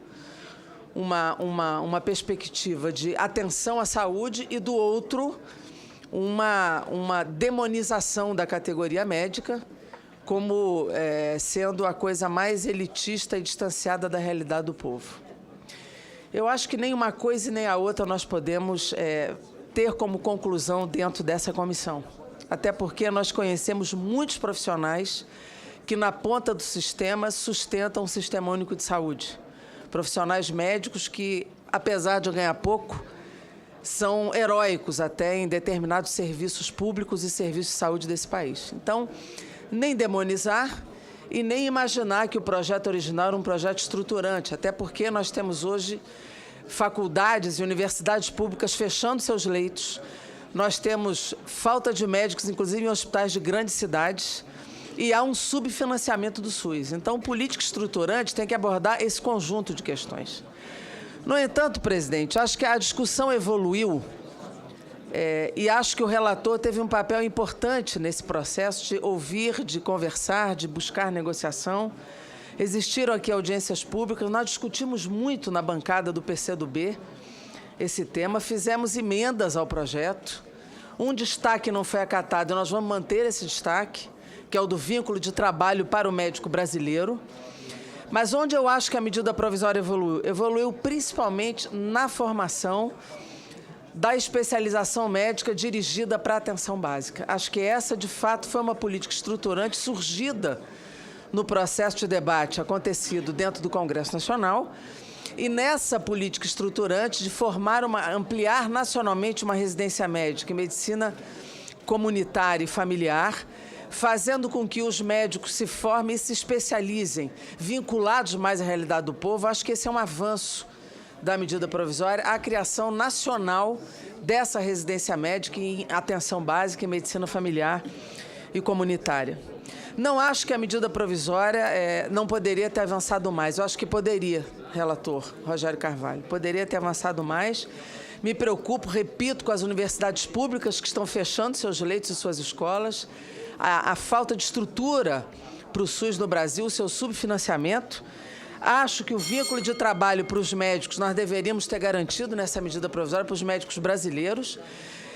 uma perspectiva de atenção à saúde e, do outro, uma demonização da categoria médica como sendo a coisa mais elitista e distanciada da realidade do povo. Eu acho que nem uma coisa e nem a outra nós podemos ter como conclusão dentro dessa comissão. Até porque nós conhecemos muitos profissionais que, na ponta do sistema, sustentam o Sistema Único de Saúde. Profissionais médicos que, apesar de ganhar pouco, são heróicos até em determinados serviços públicos e serviços de saúde desse país. Então, nem demonizar e nem imaginar que o projeto original era um projeto estruturante, até porque nós temos hoje faculdades e universidades públicas fechando seus leitos, nós temos falta de médicos, inclusive em hospitais de grandes cidades, e há um subfinanciamento do SUS. Então, política estruturante tem que abordar esse conjunto de questões. No entanto, presidente, acho que a discussão evoluiu e acho que o relator teve um papel importante nesse processo de ouvir, de conversar, de buscar negociação. Existiram aqui audiências públicas, nós discutimos muito na bancada do PCdoB esse tema, fizemos emendas ao projeto. Um destaque não foi acatado e nós vamos manter esse destaque, que é o do vínculo de trabalho para o médico brasileiro. Mas onde eu acho que a medida provisória evoluiu? Evoluiu principalmente na formação da especialização médica dirigida para a atenção básica. Acho que essa, de fato, foi uma política estruturante surgida no processo de debate acontecido dentro do Congresso Nacional, e nessa política estruturante de ampliar nacionalmente uma residência médica em medicina comunitária e familiar, fazendo com que os médicos se formem e se especializem, vinculados mais à realidade do povo. Acho que esse é um avanço da medida provisória, a criação nacional dessa residência médica em atenção básica e medicina familiar e comunitária. Não acho que a medida provisória não poderia ter avançado mais. Eu acho que poderia, relator Rogério Carvalho, poderia ter avançado mais. Me preocupo, repito, com as universidades públicas que estão fechando seus leitos e suas escolas, a falta de estrutura para o SUS no Brasil, o seu subfinanciamento. Acho que o vínculo de trabalho para os médicos nós deveríamos ter garantido nessa medida provisória para os médicos brasileiros.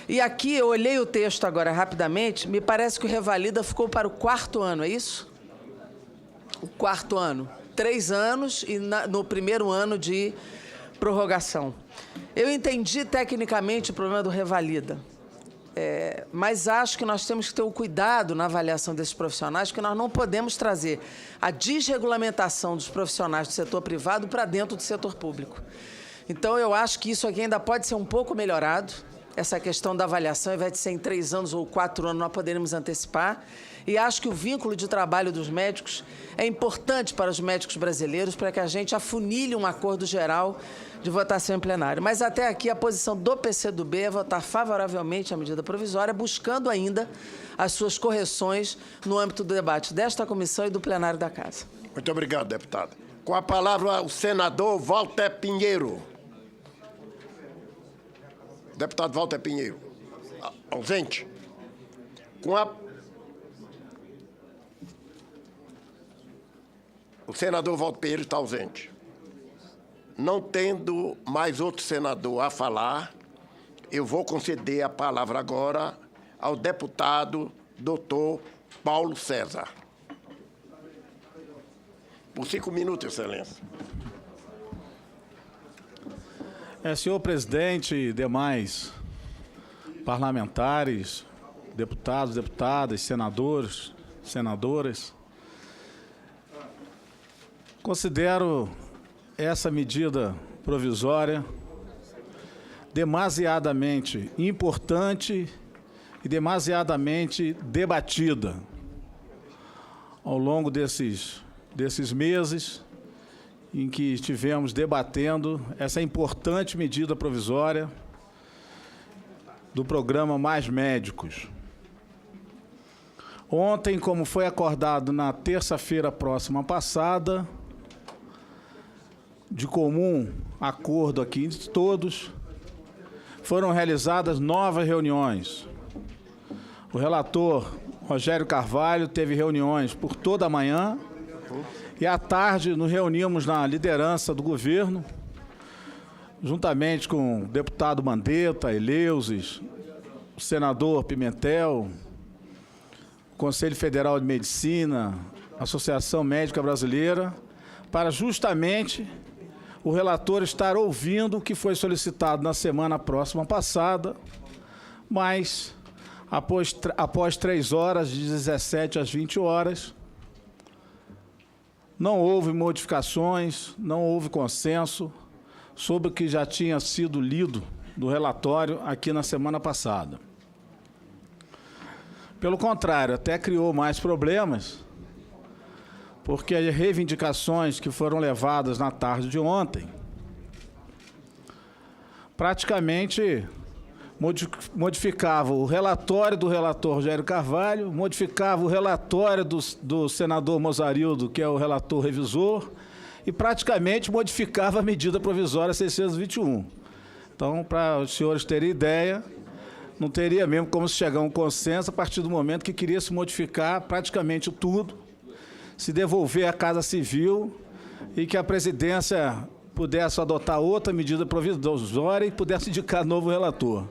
E aqui, eu olhei o texto agora rapidamente, me parece que o Revalida ficou para o 4º ano, é isso? O 4º ano. 3 anos e no primeiro ano de prorrogação. Eu entendi tecnicamente o problema do Revalida, mas acho que nós temos que ter o cuidado na avaliação desses profissionais, porque nós não podemos trazer a desregulamentação dos profissionais do setor privado para dentro do setor público. Então, eu acho que isso aqui ainda pode ser um pouco melhorado. Essa questão da avaliação, ao invés de ser em 3 anos ou 4 anos, nós poderíamos antecipar. E acho que o vínculo de trabalho dos médicos é importante para os médicos brasileiros, para que a gente afunilhe um acordo geral de votação em plenário. Mas até aqui a posição do PCdoB é votar favoravelmente à medida provisória, buscando ainda as suas correções no âmbito do debate desta comissão e do plenário da Casa. Muito obrigado, deputado. Com a palavra, o senador Walter Pinheiro. Deputado Walter Pinheiro, ausente. O senador Walter Pinheiro está ausente. Não tendo mais outro senador a falar, eu vou conceder a palavra agora ao deputado doutor Paulo César. Por 5 minutos, Excelência. Senhor presidente e demais parlamentares, deputados, deputadas, senadores, senadoras, considero essa medida provisória demasiadamente importante e demasiadamente debatida ao longo desses meses em que estivemos debatendo essa importante medida provisória do programa Mais Médicos. Ontem, como foi acordado na terça-feira próxima passada, de comum acordo aqui de todos, foram realizadas novas reuniões. O relator Rogério Carvalho teve reuniões por toda a manhã, e à tarde nos reunimos na liderança do governo, juntamente com o deputado Mandetta, Eleusis, o senador Pimentel, o Conselho Federal de Medicina, a Associação Médica Brasileira, para justamente o relator estar ouvindo o que foi solicitado na semana próxima passada mas após 3 horas, de 17 às 20 horas, não houve modificações, não houve consenso sobre o que já tinha sido lido do relatório aqui na semana passada. Pelo contrário, até criou mais problemas, porque as reivindicações que foram levadas na tarde de ontem praticamente modificava o relatório do relator Rogério Carvalho, modificava o relatório do senador Mozarildo, que é o relator revisor, e praticamente modificava a medida provisória 621. Então, para os senhores terem ideia, não teria mesmo como se chegar a um consenso a partir do momento que queria se modificar praticamente tudo, se devolver à Casa Civil e que a presidência pudesse adotar outra medida provisória e pudesse indicar novo relator.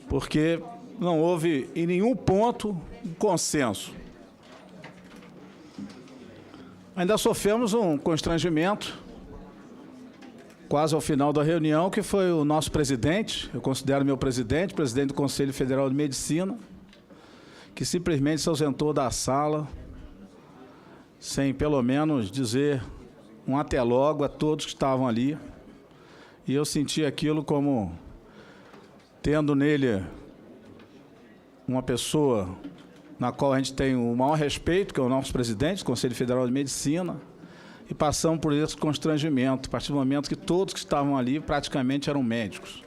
Porque não houve em nenhum ponto um consenso. Ainda sofremos um constrangimento, quase ao final da reunião, que foi o nosso presidente, eu considero meu presidente do Conselho Federal de Medicina, que simplesmente se ausentou da sala, sem pelo menos dizer um até logo a todos que estavam ali. E eu senti aquilo como tendo nele uma pessoa na qual a gente tem o maior respeito, que é o nosso presidente do Conselho Federal de Medicina, e passamos por esse constrangimento, a partir do momento que todos que estavam ali praticamente eram médicos.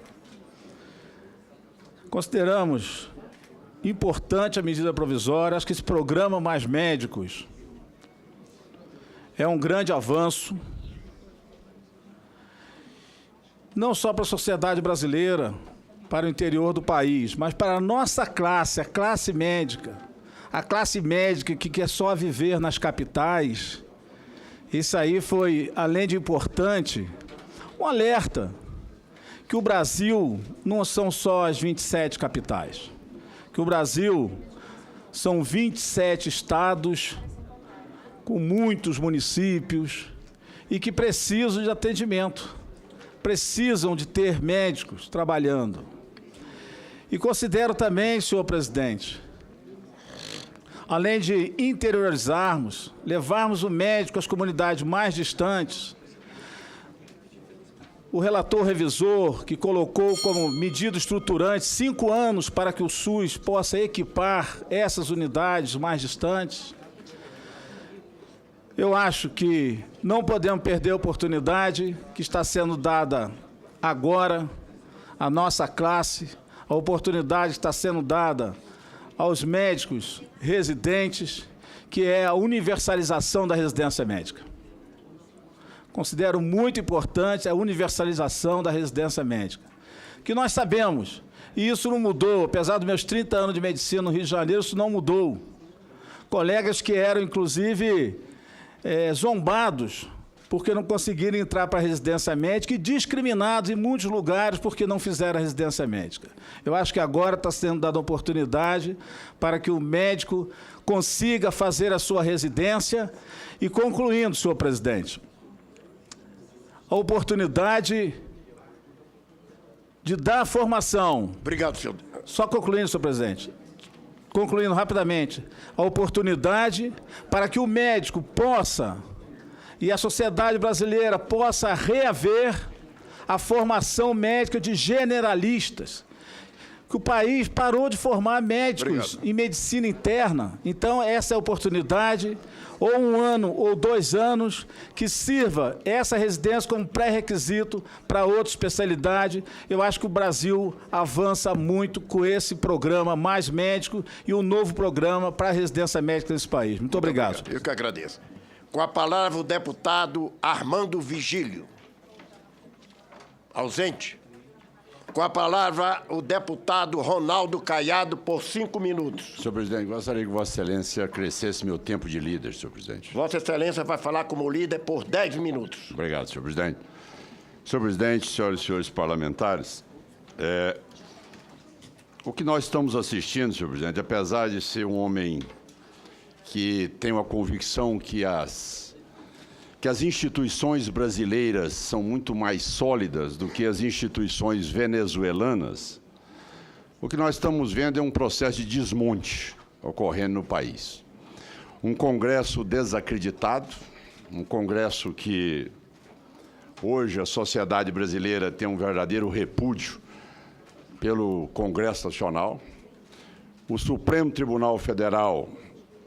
Consideramos importante a medida provisória, acho que esse programa Mais Médicos é um grande avanço, não só para a sociedade brasileira, para o interior do país, mas para a nossa classe, a classe médica que quer só viver nas capitais. Isso aí foi, além de importante, um alerta que o Brasil não são só as 27 capitais, que o Brasil são 27 estados com muitos municípios e que precisam de atendimento, precisam de ter médicos trabalhando. E considero também, senhor presidente, além de interiorizarmos, levarmos o médico às comunidades mais distantes, o relator revisor, que colocou como medida estruturante 5 anos para que o SUS possa equipar essas unidades mais distantes, eu acho que não podemos perder a oportunidade que está sendo dada agora à nossa classe, a oportunidade que está sendo dada aos médicos residentes, que é a universalização da residência médica. Considero muito importante a universalização da residência médica, que nós sabemos, e isso não mudou, apesar dos meus 30 anos de medicina no Rio de Janeiro, isso não mudou. Colegas que eram, inclusive, zombados porque não conseguiram entrar para a residência médica e discriminados em muitos lugares porque não fizeram a residência médica. Eu acho que agora está sendo dada oportunidade para que o médico consiga fazer a sua residência. E concluindo, senhor presidente, a oportunidade de dar formação. Obrigado, senhor. Só concluindo, senhor presidente. Concluindo rapidamente, a oportunidade para que o médico possa, e a sociedade brasileira possa reaver a formação médica de generalistas, que o país parou de formar médicos em medicina interna. Então, essa é a oportunidade, ou 1 ano ou 2 anos, que sirva essa residência como pré-requisito para outra especialidade. Eu acho que o Brasil avança muito com esse programa Mais Médico e um novo programa para a residência médica nesse país. Muito obrigado. Eu que agradeço. Com a palavra o deputado Armando Vigílio. Ausente. Com a palavra, o deputado Ronaldo Caiado, por 5 minutos. Senhor presidente, gostaria que Vossa Excelência crescesse meu tempo de líder, senhor presidente. Vossa Excelência vai falar como líder por 10 minutos. Obrigado, senhor presidente. Senhor presidente, senhoras e senhores parlamentares, o que nós estamos assistindo, senhor presidente, apesar de ser um homem que tem uma convicção que as instituições brasileiras são muito mais sólidas do que as instituições venezuelanas, O que nós estamos vendo é um processo de desmonte ocorrendo no país. Um Congresso desacreditado, um Congresso que hoje a sociedade brasileira tem um verdadeiro repúdio pelo Congresso Nacional, o Supremo Tribunal Federal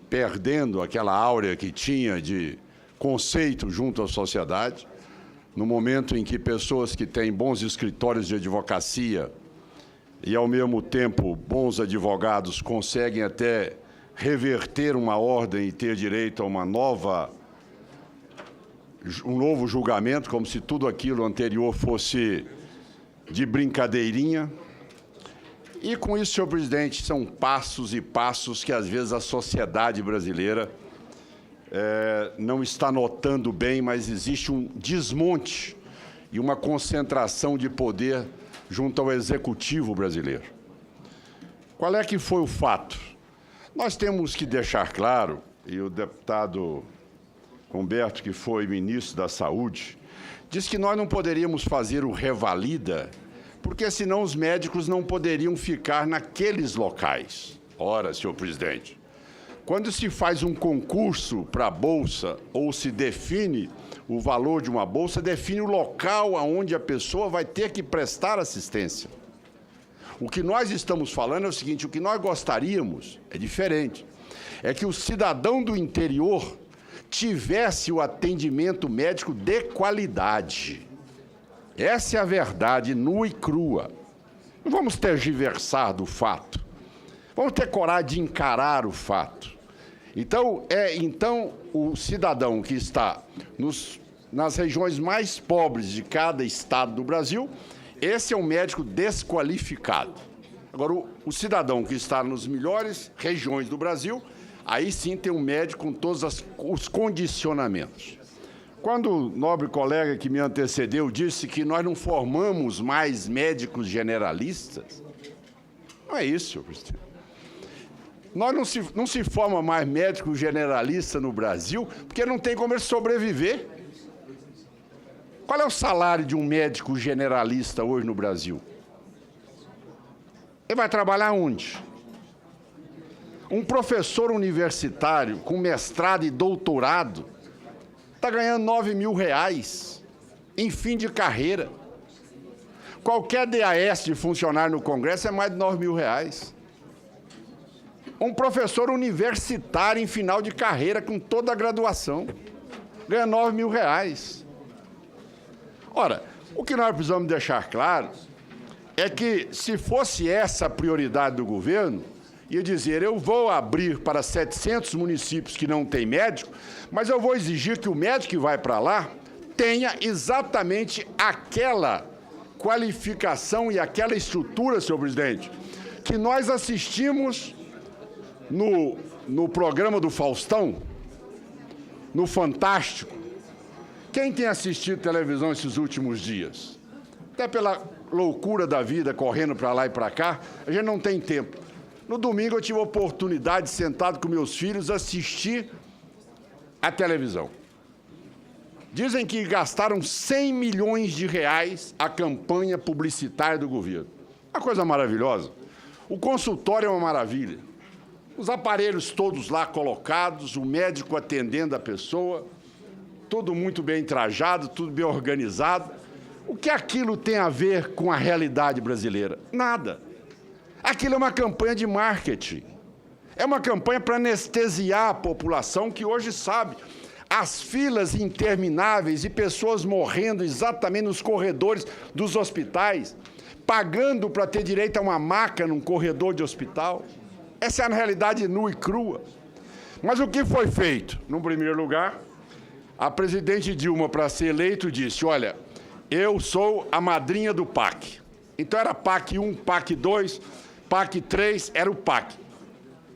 perdendo aquela áurea que tinha de conceito junto à sociedade, no momento em que pessoas que têm bons escritórios de advocacia e, ao mesmo tempo, bons advogados conseguem até reverter uma ordem e ter direito a um novo julgamento, como se tudo aquilo anterior fosse de brincadeirinha. E, com isso, senhor presidente, são passos e passos que, às vezes, a sociedade brasileira não está notando bem, mas existe um desmonte e uma concentração de poder junto ao Executivo brasileiro. Qual é que foi o fato? Nós temos que deixar claro, e o deputado Humberto, que foi ministro da Saúde, disse que nós não poderíamos fazer o revalida, porque senão os médicos não poderiam ficar naqueles locais. Ora, senhor presidente, quando se faz um concurso para a Bolsa ou se define o valor de uma Bolsa, define o local aonde a pessoa vai ter que prestar assistência. O que nós estamos falando é o seguinte, o que nós gostaríamos é diferente. É que o cidadão do interior tivesse o atendimento médico de qualidade. Essa é a verdade nua e crua. Não vamos tergiversar do fato. Vamos ter coragem de encarar o fato. Então, o cidadão que está nas regiões mais pobres de cada estado do Brasil, esse é um médico desqualificado. Agora, o cidadão que está nas melhores regiões do Brasil, aí sim tem um médico com todos os condicionamentos. Quando o nobre colega que me antecedeu disse que nós não formamos mais médicos generalistas, não é isso, senhor presidente. Nós não se forma mais médico generalista no Brasil porque não tem como ele sobreviver. Qual é o salário de um médico generalista hoje no Brasil? Ele vai trabalhar onde? Um professor universitário com mestrado e doutorado está ganhando R$ 9.000 em fim de carreira. Qualquer DAS de funcionário no Congresso é mais de R$ 9.000. Um professor universitário em final de carreira, com toda a graduação, ganha R$ 9.000. Ora, o que nós precisamos deixar claro é que, se fosse essa a prioridade do governo, ia dizer, eu vou abrir para 700 municípios que não têm médico, mas eu vou exigir que o médico que vai para lá tenha exatamente aquela qualificação e aquela estrutura, senhor presidente, que nós assistimos no programa do Faustão, no Fantástico. Quem tem assistido televisão esses últimos dias? Até pela loucura da vida, correndo para lá e para cá, a gente não tem tempo. No domingo eu tive a oportunidade, sentado com meus filhos, assistir a televisão. Dizem que gastaram 100 milhões de reais a campanha publicitária do governo. Uma coisa maravilhosa. O consultório é uma maravilha. Os aparelhos todos lá colocados, o médico atendendo a pessoa, tudo muito bem trajado, tudo bem organizado. O que aquilo tem a ver com a realidade brasileira? Nada. Aquilo é uma campanha de marketing. É uma campanha para anestesiar a população que hoje sabe as filas intermináveis e pessoas morrendo exatamente nos corredores dos hospitais, pagando para ter direito a uma maca num corredor de hospital. Essa é a realidade nua e crua. Mas o que foi feito? No primeiro lugar, a presidente Dilma, para ser eleito, disse, olha, eu sou a madrinha do PAC. Então era PAC 1, PAC 2, PAC 3, era o PAC.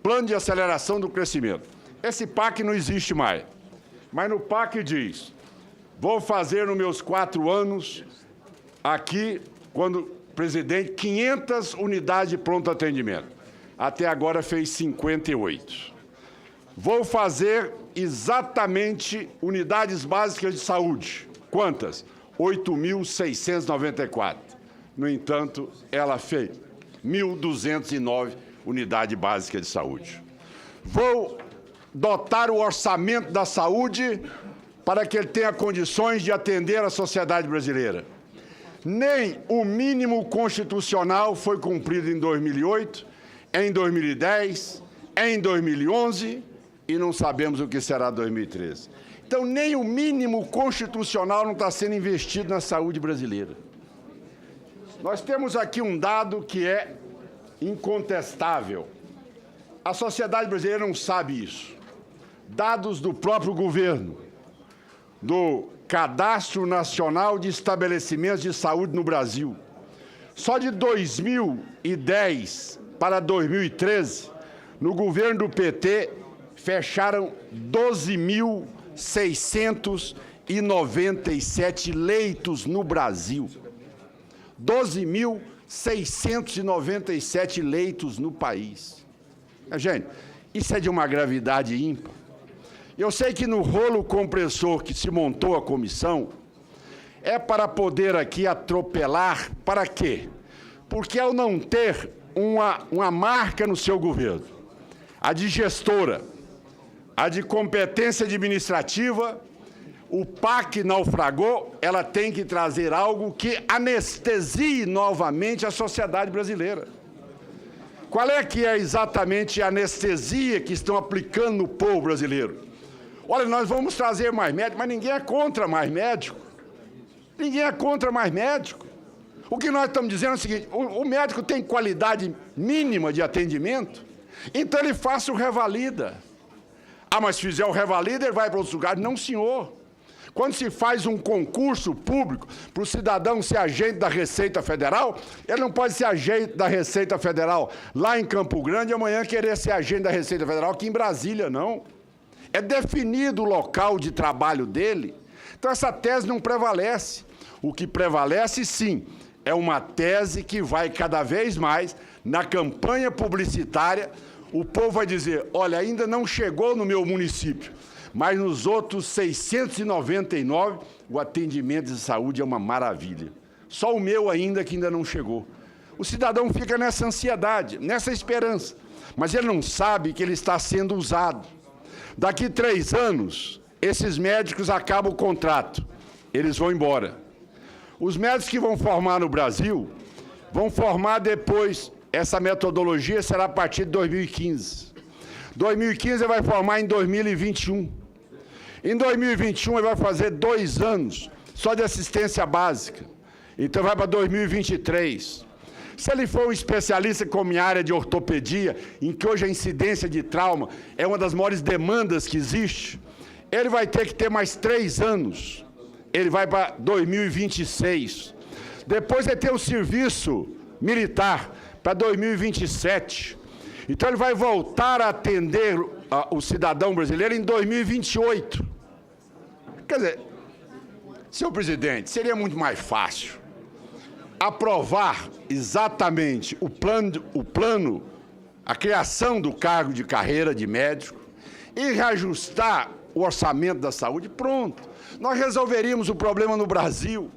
Plano de Aceleração do Crescimento. Esse PAC não existe mais. Mas no PAC diz, vou fazer nos meus 4 anos, aqui, quando presidente, 500 unidades de pronto atendimento. Até agora fez 58. Vou fazer exatamente unidades básicas de saúde. Quantas? 8.694. No entanto, ela fez 1.209 unidades básicas de saúde. Vou dotar o orçamento da saúde para que ele tenha condições de atender a sociedade brasileira. Nem o mínimo constitucional foi cumprido em 2008, em 2010, em 2011 e não sabemos o que será 2013. Então, nem o mínimo constitucional não está sendo investido na saúde brasileira. Nós temos aqui um dado que é incontestável. A sociedade brasileira não sabe isso. Dados do próprio governo, do Cadastro Nacional de Estabelecimentos de Saúde no Brasil. Só de 2010 para 2013, no governo do PT, fecharam 12.697 leitos no Brasil. 12.697 leitos no país. Gente, isso é de uma gravidade ímpar. Eu sei que no rolo compressor que se montou a comissão, é para poder aqui atropelar, para quê? Porque ao não ter uma marca no seu governo, a de gestora, a de competência administrativa, o PAC naufragou, ela tem que trazer algo que anestesie novamente a sociedade brasileira. Qual é que é exatamente a anestesia que estão aplicando no povo brasileiro? Olha, nós vamos trazer mais médicos, mas ninguém é contra mais médico. Ninguém é contra mais médico. O que nós estamos dizendo é o seguinte, o médico tem qualidade mínima de atendimento, então ele faça o revalida. Ah, mas se fizer o revalida, ele vai para outros lugares. Não, senhor. Quando se faz um concurso público para o cidadão ser agente da Receita Federal, ele não pode ser agente da Receita Federal lá em Campo Grande e amanhã querer ser agente da Receita Federal aqui em Brasília, não. É definido o local de trabalho dele. Então, essa tese não prevalece. O que prevalece, sim, é uma tese que vai cada vez mais, na campanha publicitária, o povo vai dizer, olha, ainda não chegou no meu município, mas nos outros 699, o atendimento de saúde é uma maravilha. Só o meu ainda que ainda não chegou. O cidadão fica nessa ansiedade, nessa esperança, mas ele não sabe que ele está sendo usado. Daqui 3 anos, esses médicos acabam o contrato, eles vão embora. Os médicos que vão formar no Brasil, vão formar depois, essa metodologia será a partir de 2015. 2015 ele vai formar em 2021. Em 2021 ele vai fazer 2 anos só de assistência básica. Então vai para 2023. Se ele for um especialista como em área de ortopedia, em que hoje a incidência de trauma é uma das maiores demandas que existe, ele vai ter que ter mais 3 anos. Ele vai para 2026. Depois ele tem o serviço militar para 2027. Então ele vai voltar a atender o cidadão brasileiro em 2028. Quer dizer, senhor presidente, seria muito mais fácil aprovar exatamente o plano, a criação do cargo de carreira de médico e reajustar o orçamento da saúde, pronto. Nós resolveríamos o problema no Brasil.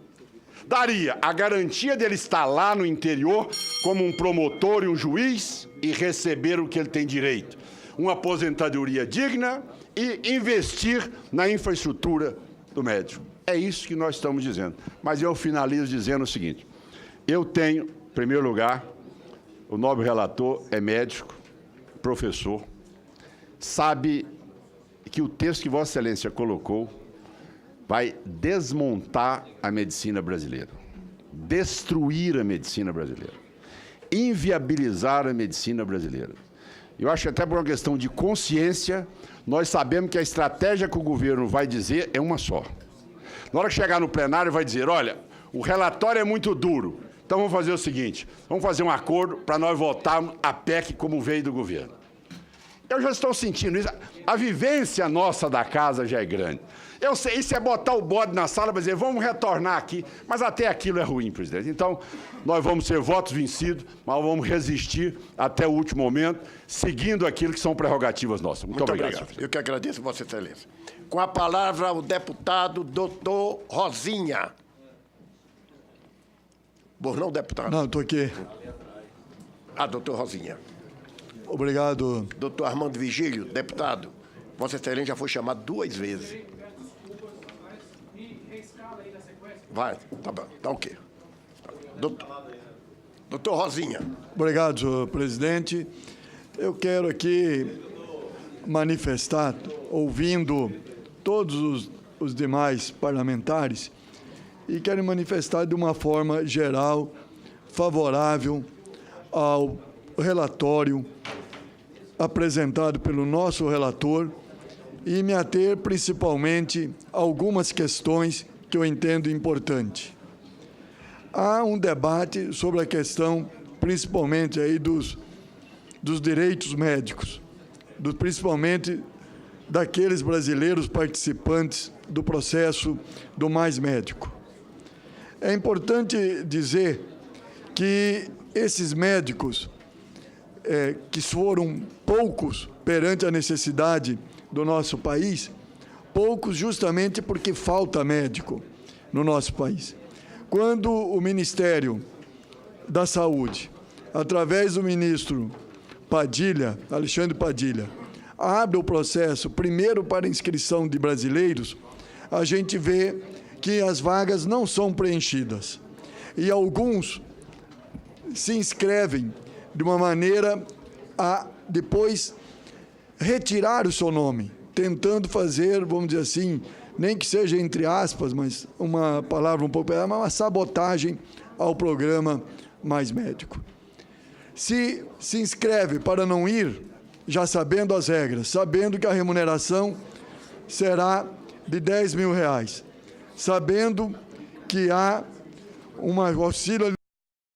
Daria a garantia dele estar lá no interior como um promotor e um juiz e receber o que ele tem direito. Uma aposentadoria digna e investir na infraestrutura do médico. É isso que nós estamos dizendo. Mas eu finalizo dizendo o seguinte. Eu tenho, em primeiro lugar, o nobre relator é médico, professor, sabe que o texto que Vossa Excelência colocou vai desmontar a medicina brasileira, destruir a medicina brasileira, inviabilizar a medicina brasileira. Eu acho que até por uma questão de consciência, nós sabemos que a estratégia que o governo vai dizer é uma só. Na hora que chegar no plenário, vai dizer, olha, o relatório é muito duro, então vamos fazer o seguinte, vamos fazer um acordo para nós votarmos a PEC como veio do governo. Eu já estou sentindo isso. A vivência nossa da casa já é grande. Eu sei, isso é botar o bode na sala e dizer, vamos retornar aqui, mas até aquilo é ruim, presidente. Então, nós vamos ser votos vencidos, mas vamos resistir até o último momento, seguindo aquilo que são prerrogativas nossas. Muito obrigado. Eu que agradeço, Vossa Excelência. Com a palavra, o deputado doutor Rosinha. Bom, não, deputado. Não, estou aqui. doutor Rosinha. Obrigado. Doutor Armando Vigílio, deputado, Vossa Excelência já foi chamado 2 vezes. Vai, tá bom, tá ok. Doutor Rosinha. Obrigado, senhor presidente. Eu quero aqui manifestar, ouvindo todos os demais parlamentares, e quero manifestar de uma forma geral, favorável ao relatório apresentado pelo nosso relator e me ater principalmente a algumas questões que eu entendo importante. Há um debate sobre a questão, principalmente aí dos direitos médicos, principalmente daqueles brasileiros participantes do processo do Mais Médico. É importante dizer que esses médicos, que foram poucos perante a necessidade do nosso país, poucos justamente porque falta médico no nosso país. Quando o Ministério da Saúde, através do ministro Padilha, Alexandre Padilha, abre o processo primeiro para inscrição de brasileiros, a gente vê que as vagas não são preenchidas. E alguns se inscrevem de uma maneira a depois retirar o seu nome, tentando fazer, vamos dizer assim, nem que seja entre aspas, mas uma palavra um pouco, uma sabotagem ao programa Mais Médico. Se inscreve para não ir, já sabendo as regras, sabendo que a remuneração será de R$10 mil, sabendo que há um auxílio